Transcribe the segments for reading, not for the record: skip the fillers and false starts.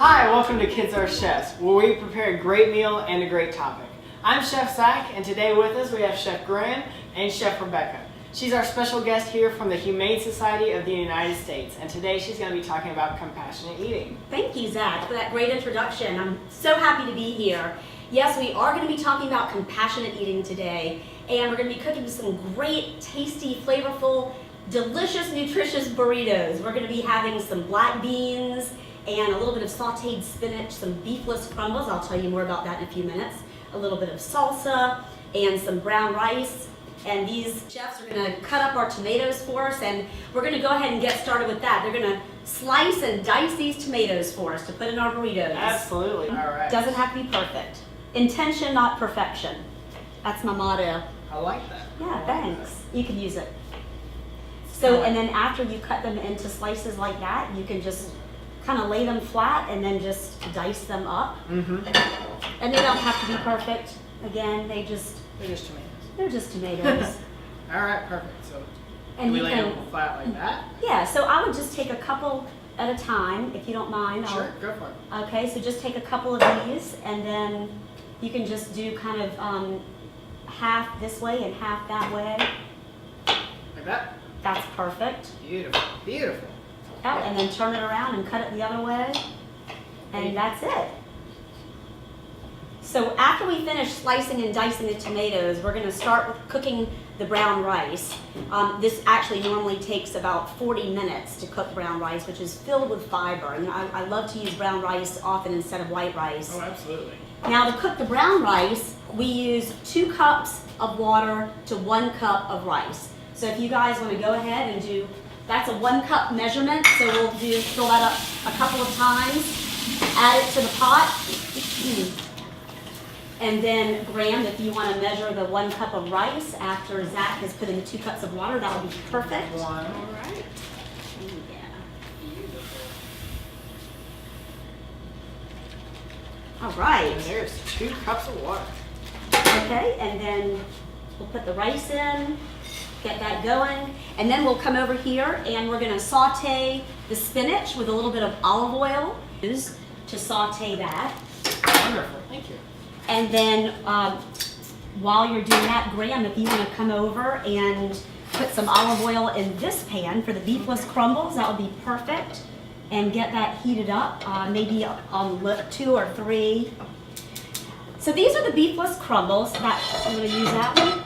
Hi, welcome to Kids Are Chefs, where we prepare a great meal and a great topic. I'm Chef Zach, and today with us we have Chef Graham and Chef Rebecca. She's our special guest here from the Humane Society of the United States, and today she's going to be talking about compassionate eating. Thank you, Zach, for that great introduction. I'm so happy to be here. Yes, we are going to be talking about compassionate eating today, and we're going to be cooking some great, tasty, flavorful, delicious, nutritious burritos. We're going to be having some black beans and a little bit of sauteed spinach, some beefless crumbles, I'll tell you more about that in a few minutes, a little bit of salsa, and some brown rice. And these chefs are going to cut up our tomatoes for us, and we're going to go ahead and get started with that. They're going to slice and dice these tomatoes for us to put in our burritos. Absolutely. All right. Doesn't have to be perfect. Intention, not perfection. That's my motto. I like that. Yeah, thanks. You can use it. So, and then after you cut them into slices like that, you can just kind of lay them flat and then just dice them up. Mm-hmm. And they don't have to be perfect. Again, they're just tomatoes. They're just tomatoes. All right, perfect. So And do we you lay can, them flat like that? yeah, so I would just take a couple at a time, if you don't mind. Sure, go for it. Okay, so just take a couple of these, and then you can just do kind of half this way and half that way. Like that? That's perfect. Beautiful, beautiful. Oh, and then turn it around and cut it the other way, and that's it. So after we finish slicing and dicing the tomatoes, we're going to start with cooking the brown rice. This actually normally takes about 40 minutes to cook brown rice, which is filled with fiber. And I love to use brown rice often instead of white rice. Oh, absolutely. Now to cook the brown rice, we use 2 cups of water to 1 cup of rice. So if you guys want to go ahead and do, that's a 1 cup measurement, so we'll fill that up a couple of times, add it to the pot. And then, Graham, if you want to measure the 1 cup of rice after Zach has put in the 2 cups of water, that would be perfect. One. All right. Yeah. Beautiful. All right. And there's 2 cups of water. Okay, and then we'll put the rice in, get that going, and then we'll come over here and we're going to saute the spinach with a little bit of olive oil to saute that. Wonderful. Thank you. And then while you're doing that, Graham, if you want to come over and put some olive oil in this pan for the beefless crumbles, that would be perfect. And get that heated up, maybe on 2 or 3. So these are the beefless crumbles. I'm going to use that one.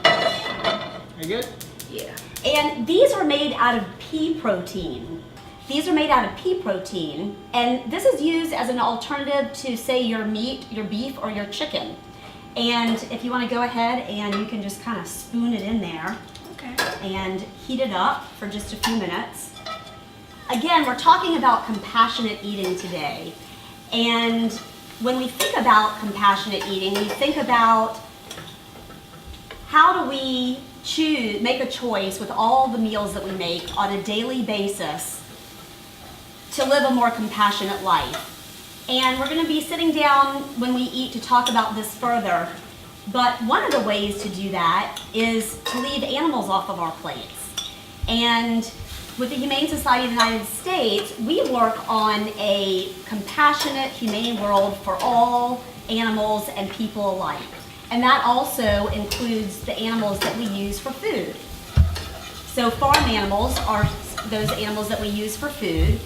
Are you good? Yeah. And these are made out of pea protein. These are made out of pea protein, and this is used as an alternative to, say, your meat, your beef, or your chicken. And if you want to go ahead and you can just kind of spoon it in there, Okay. and heat it up for just a few minutes. Again, we're talking about compassionate eating today. And when we think about compassionate eating, we think about how do we make a choice with all the meals that we make on a daily basis to live a more compassionate life. And we're going to be sitting down when we eat to talk about this further. But one of the ways to do that is to leave animals off of our plates. And with the Humane Society of the United States, we work on a compassionate, humane world for all animals and people alike. And that also includes the animals that we use for food. So farm animals are those animals that we use for food.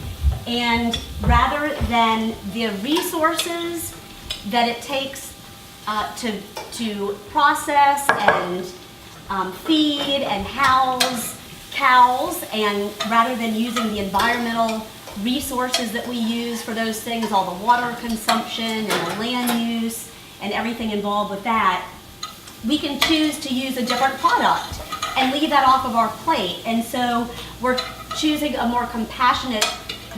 And rather than the resources that it takes to process and feed and house cows, and rather than using the environmental resources that we use for those things, all the water consumption and the land use and everything involved with that, we can choose to use a different product and leave that off of our plate. And so we're choosing a more compassionate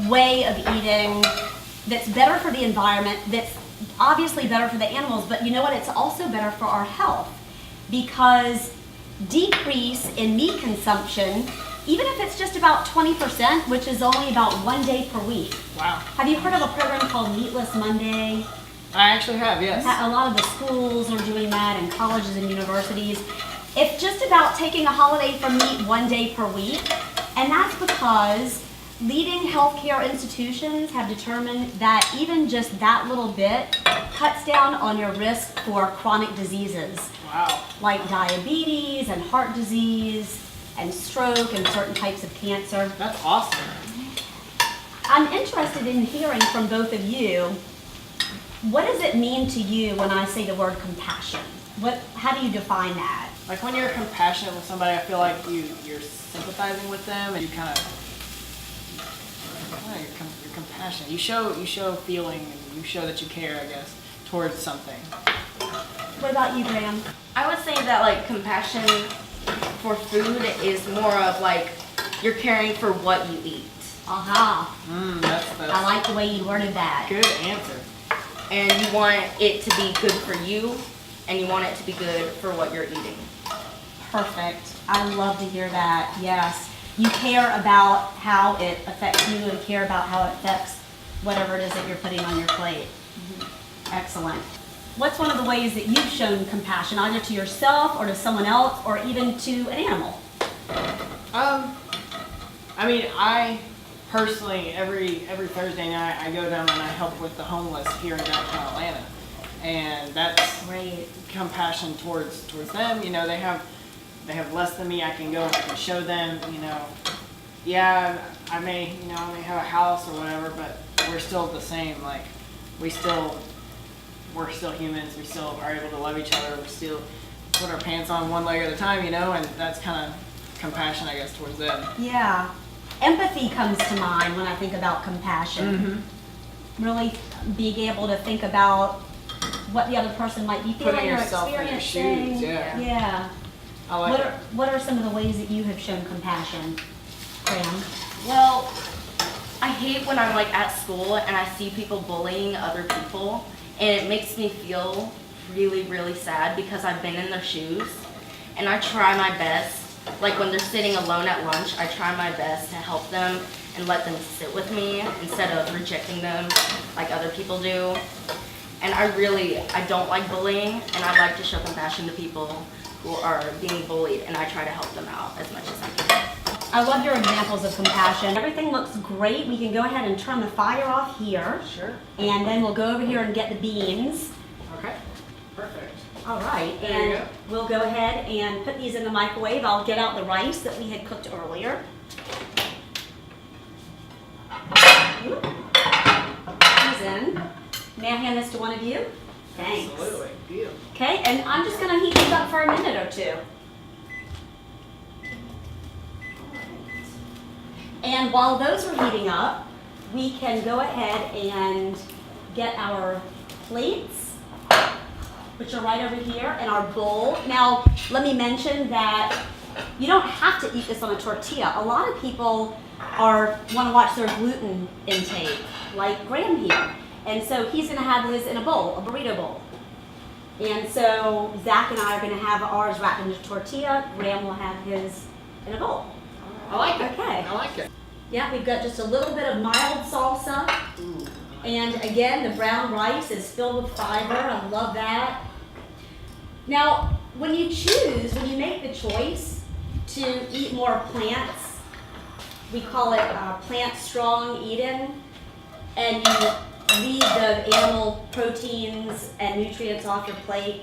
way of eating that's better for the environment, that's obviously better for the animals, but you know what, it's also better for our health, because decrease in meat consumption, even if it's just about 20%, which is only about 1 day per week. Wow. Have you heard of a program called Meatless Monday? I actually have, yes. A lot of the schools are doing that, and colleges and universities. It's just about taking a holiday from meat 1 day per week, and that's because Leading healthcare institutions have determined that even just that little bit cuts down on your risk for chronic diseases Wow. like diabetes and heart disease and stroke and certain types of cancer. That's awesome. I'm interested in hearing from both of you, what does it mean to you when I say the word compassion? How do you define that? Like when you're compassionate with somebody, I feel like you're sympathizing with them, and you kind of, you're compassionate. You show feeling, and you show that you care, I guess, towards something. What about you, Graham? I would say that like compassion for food is more of like you're caring for what you eat. Aha, That's I like the way you worded that. good answer. And you want it to be good for you and you want it to be good for what you're eating. Perfect. I love to hear that. Yes. You care about how it affects you and care about how it affects whatever it is that you're putting on your plate. Excellent. What's one of the ways that you've shown compassion, either to yourself or to someone else or even to an animal? I mean, I personally, every Thursday night, I go down and I help with the homeless here in downtown Atlanta. And that's Great. compassion towards them. You know, they have less than me. I can go and I can show them, you know, yeah, I may have a house or whatever, but we're still the same. Like, we're still humans. We still are able to love each other. We still put our pants on one leg at a time, you know, and that's kind of compassion, I guess, towards them. Yeah. Empathy comes to mind when I think about compassion. Really being able to think about what the other person might be feeling Putting or yourself in their experiencing. shoes, yeah. Yeah. I like it. What are some of the ways that you have shown compassion, Graham? Well, I hate when I'm like at school and I see people bullying other people, and it makes me feel really, really sad because I've been in their shoes, and I try my best. Like when they're sitting alone at lunch, I try my best to help them and let them sit with me instead of rejecting them like other people do. And I don't like bullying, and I like to show compassion to people who are being bullied, and I try to help them out as much as I can. I love your examples of compassion. Everything looks great. We can go ahead and turn the fire off here, Sure. and then we'll go over here and get the beans. Okay. Perfect. All right, There you and go. we'll go ahead and put these in the microwave. I'll get out the rice that we had cooked earlier. These in. May I hand this to one of you? Thanks. Absolutely. Beautiful. Okay, and I'm just gonna heat these up for a minute or two. And while those are heating up, we can go ahead and get our plates, which are right over here, and our bowl. Now, let me mention that you don't have to eat this on a tortilla. A lot of people want to watch their gluten intake, like Graham here. And so he's going to have his in a bowl, a burrito bowl. And so Zach and I are going to have ours wrapped in a tortilla. Graham will have his in a bowl. I like it. Okay. I like it. Yeah, we've got just a little bit of mild salsa. Ooh. And again, the brown rice is filled with fiber. I love that. Now, when you make the choice to eat more plants, we call it plant strong eating, and you leave the animal proteins and nutrients off your plate.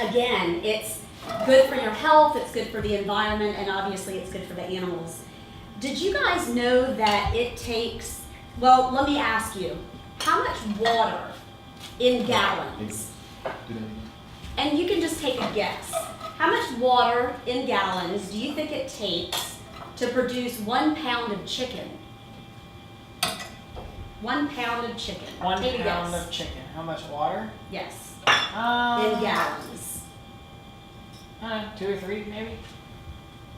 Again, it's good for your health, it's good for the environment, and obviously it's good for the animals. Did you guys know that it takes, well, let me ask you, how much water in gallons? And you can just take a guess. How much water in gallons do you think it takes to produce 1 pound of chicken? 1 pound of chicken. Take a pound guess. of chicken. How much water? Yes, In in gallons. 2 or 3, maybe.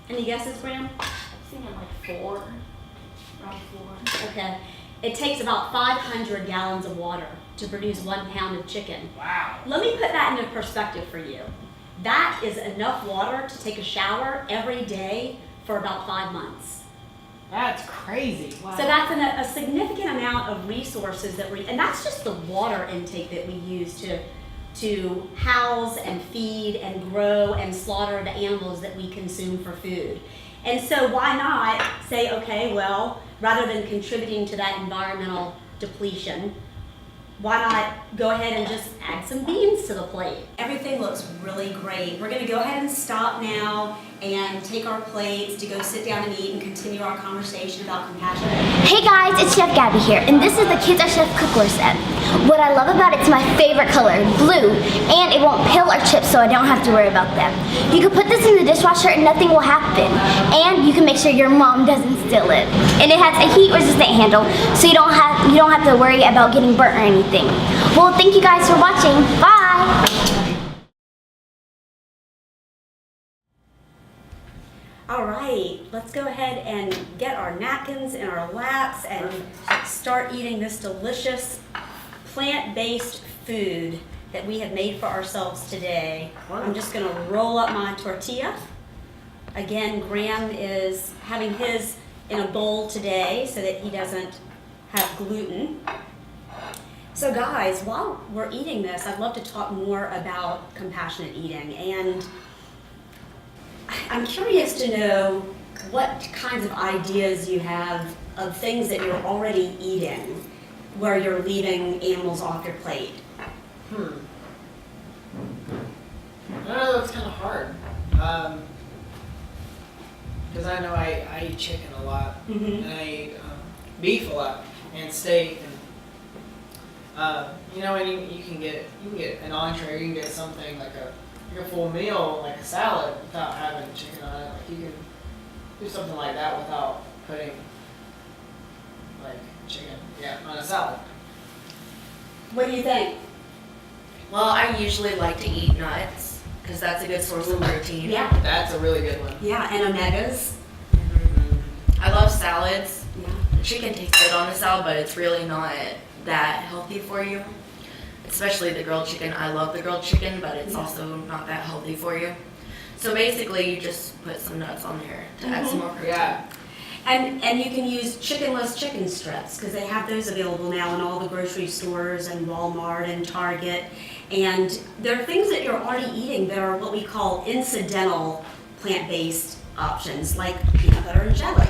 Any guesses, Graham? I'm thinking like 4, around 4. Okay. It takes about 500 gallons of water to produce 1 pound of chicken. Wow. Let me put that into perspective for you. That is enough water to take a shower every day for about 5 months. That's crazy. Wow. So that's a significant amount of resources and that's just the water intake that we use to house and feed and grow and slaughter the animals that we consume for food. And so why not say, okay, well, rather than contributing to that environmental depletion, why not go ahead and just add some beans to the plate? Everything looks really great. We're gonna go ahead and stop now and take our plates to go sit down and eat and continue our conversation about compassion. Hey guys, it's Chef Gabby here, and this is the Kids Are Chef cookware set. What I love about it's my favorite color, blue, and it won't peel or chip, so I don't have to worry about them. You can put this in the dishwasher and nothing will happen, and you can make sure your mom doesn't steal it. And it has a heat-resistant handle, so you don't have to worry about getting burnt or anything. Well, thank you guys for watching. Bye. All right, let's go ahead and get our napkins in our laps and start eating this delicious plant-based food that we have made for ourselves today. I'm just gonna roll up my tortilla. Again, Graham is having his in a bowl today so that he doesn't have gluten. So guys, while we're eating this, I'd love to talk more about compassionate eating, and I'm curious to know what kinds of ideas you have of things that you're already eating where you're leaving animals off your plate. I don't know, that's kind of hard. Because I know I eat chicken a lot, and I eat beef a lot, and steak, and you know, and you can get an entree, you can get something like a full meal, like a salad, without having chicken on it. Like you can do something like that without putting like chicken, on a salad. What do you think? Well, I usually like to eat nuts because that's a good source of protein. Yeah. That's a really good one. Yeah, and omegas. I love salads. Yeah. Chicken tastes good on a salad, but it's really not that healthy for you. Especially the grilled chicken. I love the grilled chicken, but it's also not that healthy for you. So basically, you just put some nuts on there to add some more protein. Yeah. And you can use chickenless chicken strips because they have those available now in all the grocery stores and Walmart and Target. And there are things that you're already eating that are what we call incidental plant-based options, like peanut butter and jelly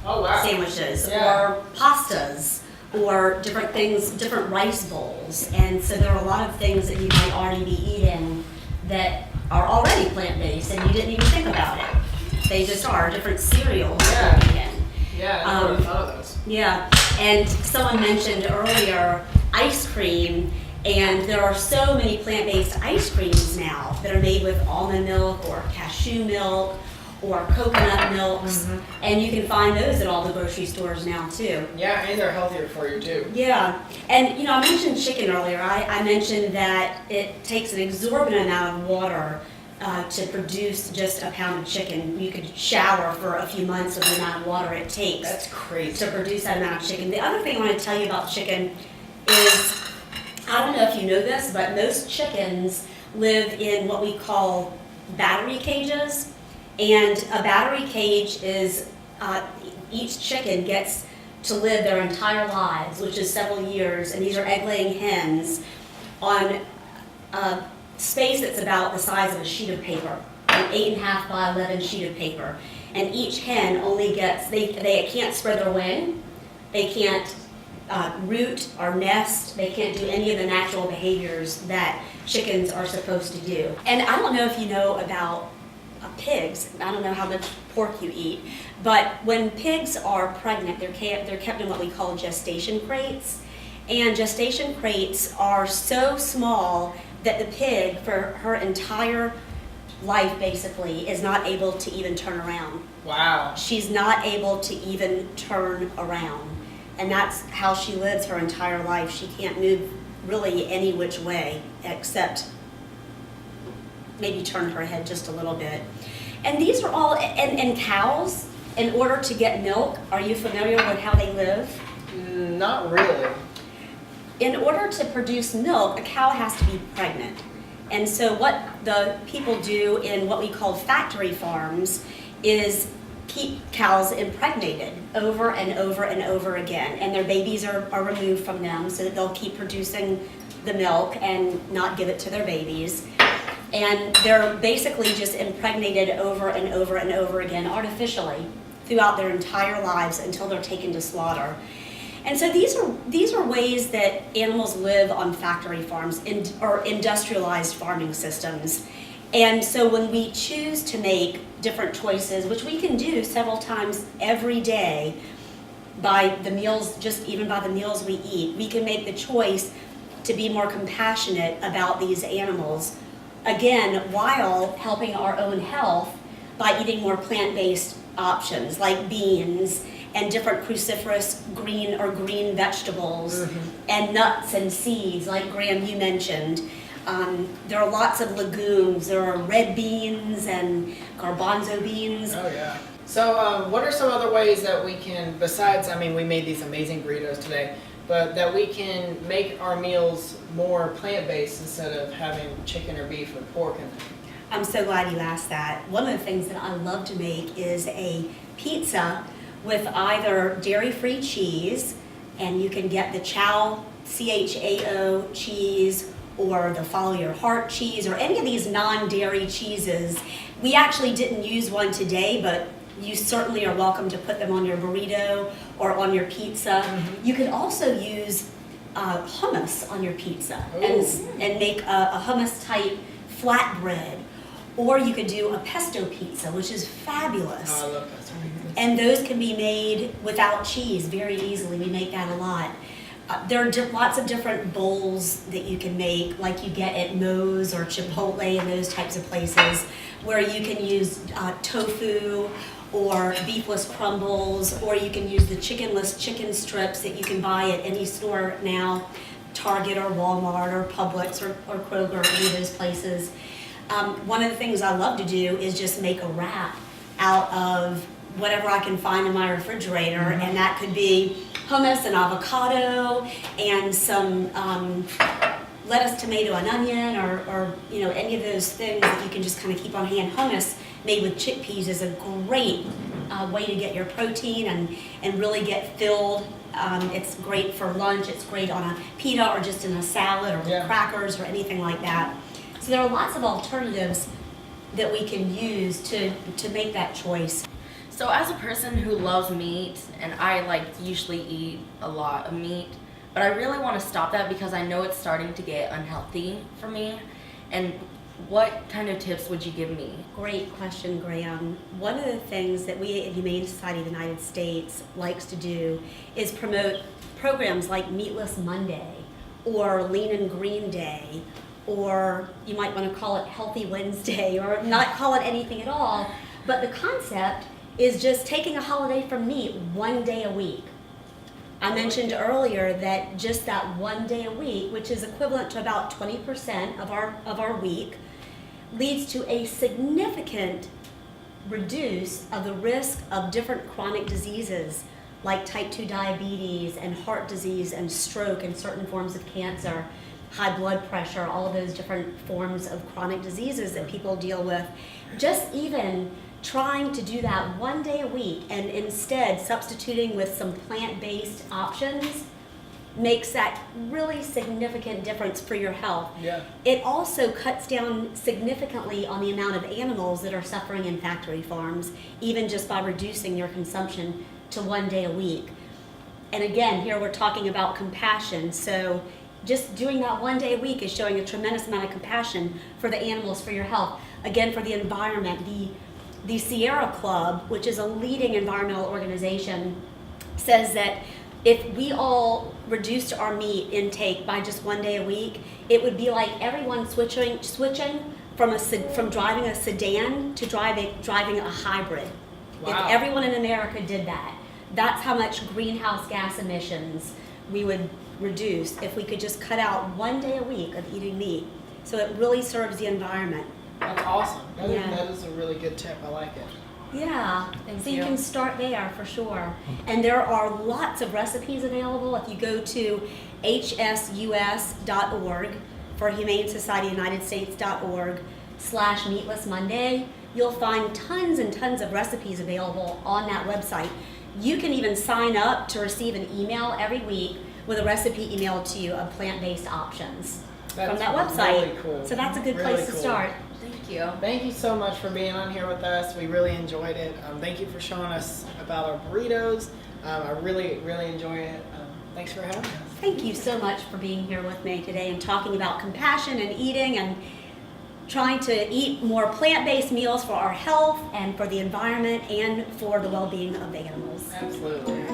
Oh wow. sandwiches Yeah. or pastas or different things, different rice bowls. And so there are a lot of things that you might already be eating that are already plant-based and you didn't even think about it. They just are different cereals that you're eating. Yeah, I never thought of those. Yeah, and someone mentioned earlier ice cream, and there are so many plant-based ice creams now that are made with almond milk or cashew milk or coconut milks, and you can find those at all the grocery stores now too. Yeah, and they're healthier for you too. Yeah, and you know, I mentioned chicken earlier. I mentioned that it takes an exorbitant amount of water to produce just a pound of chicken. You could shower for a few months with the amount of water it takes. That's crazy. To produce that amount of chicken. The other thing I want to tell you about chicken is, I don't know if you know this, but most chickens live in what we call battery cages. And a battery cage is, each chicken gets to live their entire lives, which is several years, and these are egg-laying hens, on a space that's about the size of a sheet of paper, an 8.5 by 11 sheet of paper. And each hen only gets, they can't spread their wing, they can't root or nest, they can't do any of the natural behaviors that chickens are supposed to do. And I don't know if you know about pigs, I don't know how much pork you eat, but when pigs are pregnant, they're kept in what we call gestation crates. And gestation crates are so small that the pig, for her entire life basically, is not able to even turn around. Wow. She's not able to even turn around. And that's how she lives her entire life. She can't move really any which way except maybe turn her head just a little bit. And these are all, and cows, in order to get milk, are you familiar with how they live? Not really. In order to produce milk, a cow has to be pregnant. And so what the people do in what we call factory farms is keep cows impregnated over and over and over again. And their babies are removed from them so that they'll keep producing the milk and not give it to their babies. And they're basically just impregnated over and over and over again artificially throughout their entire lives until they're taken to slaughter. And so these are ways that animals live on factory farms or industrialized farming systems. And so when we choose to make different choices, which we can do several times every day by the meals, just even by the meals we eat, we can make the choice to be more compassionate about these animals, again, while helping our own health by eating more plant-based options like beans and different cruciferous green vegetables and nuts and seeds like Graham you mentioned. There are lots of legumes. There are red beans and garbanzo beans. Oh yeah. So what are some other ways that we can, besides, I mean, we made these amazing burritos today, but that we can make our meals more plant-based instead of having chicken or beef or pork in them? I'm so glad you asked that. One of the things that I love to make is a pizza with either dairy-free cheese, and you can get the Chow, C-H-A-O cheese, or the Follow Your Heart cheese, or any of these non-dairy cheeses. We actually didn't use one today, but you certainly are welcome to put them on your burrito or on your pizza. You can also use hummus on your pizza and make a hummus type flatbread. Or you could do a pesto pizza, which is fabulous. Oh, I love pesto pizza. And those can be made without cheese very easily. We make that a lot. There are lots of different bowls that you can make, like you get at Moe's or Chipotle and those types of places, where you can use tofu or beefless crumbles, or you can use the chickenless chicken strips that you can buy at any store now, Target or Walmart or Publix or Kroger or any of those places. One of the things I love to do is just make a wrap out of whatever I can find in my refrigerator, and that could be hummus and avocado and some lettuce, tomato, and onion, or you know, any of those things that you can just kind of keep on hand. Hummus made with chickpeas is a great way to get your protein and really get filled. It's great for lunch. It's great on a pita or just in a salad or with crackers or anything like that. So there are lots of alternatives that we can use to make that choice. So as a person who loves meat, and I usually eat a lot of meat, but I really want to stop that because I know it's starting to get unhealthy for me. And what kind of tips would you give me? Great question, Graham. One of the things that we at Humane Society of the United States likes to do is promote programs like Meatless Monday or Lean and Green Day, or you might want to call it Healthy Wednesday, or not call it anything at all. But the concept is just taking a holiday from meat one day a week. I mentioned earlier that just that one day a week, which is equivalent to about 20% of our week, leads to a significant reduce of the risk of different chronic diseases like type 2 diabetes and heart disease and stroke and certain forms of cancer, high blood pressure, all of those different forms of chronic diseases that people deal with. Just even trying to do that one day a week and instead substituting with some plant-based options makes that really significant difference for your health. Yeah. It also cuts down significantly on the amount of animals that are suffering in factory farms, even just by reducing your consumption to one day a week. And again, here we're talking about compassion. So just doing that one day a week is showing a tremendous amount of compassion for the animals, for your health, again, for the environment. The Sierra Club, which is a leading environmental organization, says that if we all reduced our meat intake by just one day a week, it would be like everyone switching from driving a sedan to driving a hybrid. Wow. If everyone in America did that, that's how much greenhouse gas emissions we would reduce if we could just cut out one day a week of eating meat. So it really serves the environment. That's awesome. Yeah. That is a really good tip. I like it. Yeah, Thank so you you. can start there for sure. And there are lots of recipes available. If you go to hsus.org for Humane Society United States.org/Meatless Monday, you'll find tons and tons of recipes available on that website. You can even sign up to receive an email every week with a recipe emailed to you of plant-based options from that website. Really cool. So that's a good Really place to cool. start. Thank you. Thank you so much for being on here with us. We really enjoyed it. Thank you for showing us about our burritos. I really enjoy it. Thanks for having us. Thank you so much for being here with me today and talking about compassion and eating and trying to eat more plant-based meals for our health and for the environment and for the well-being of the animals. Absolutely.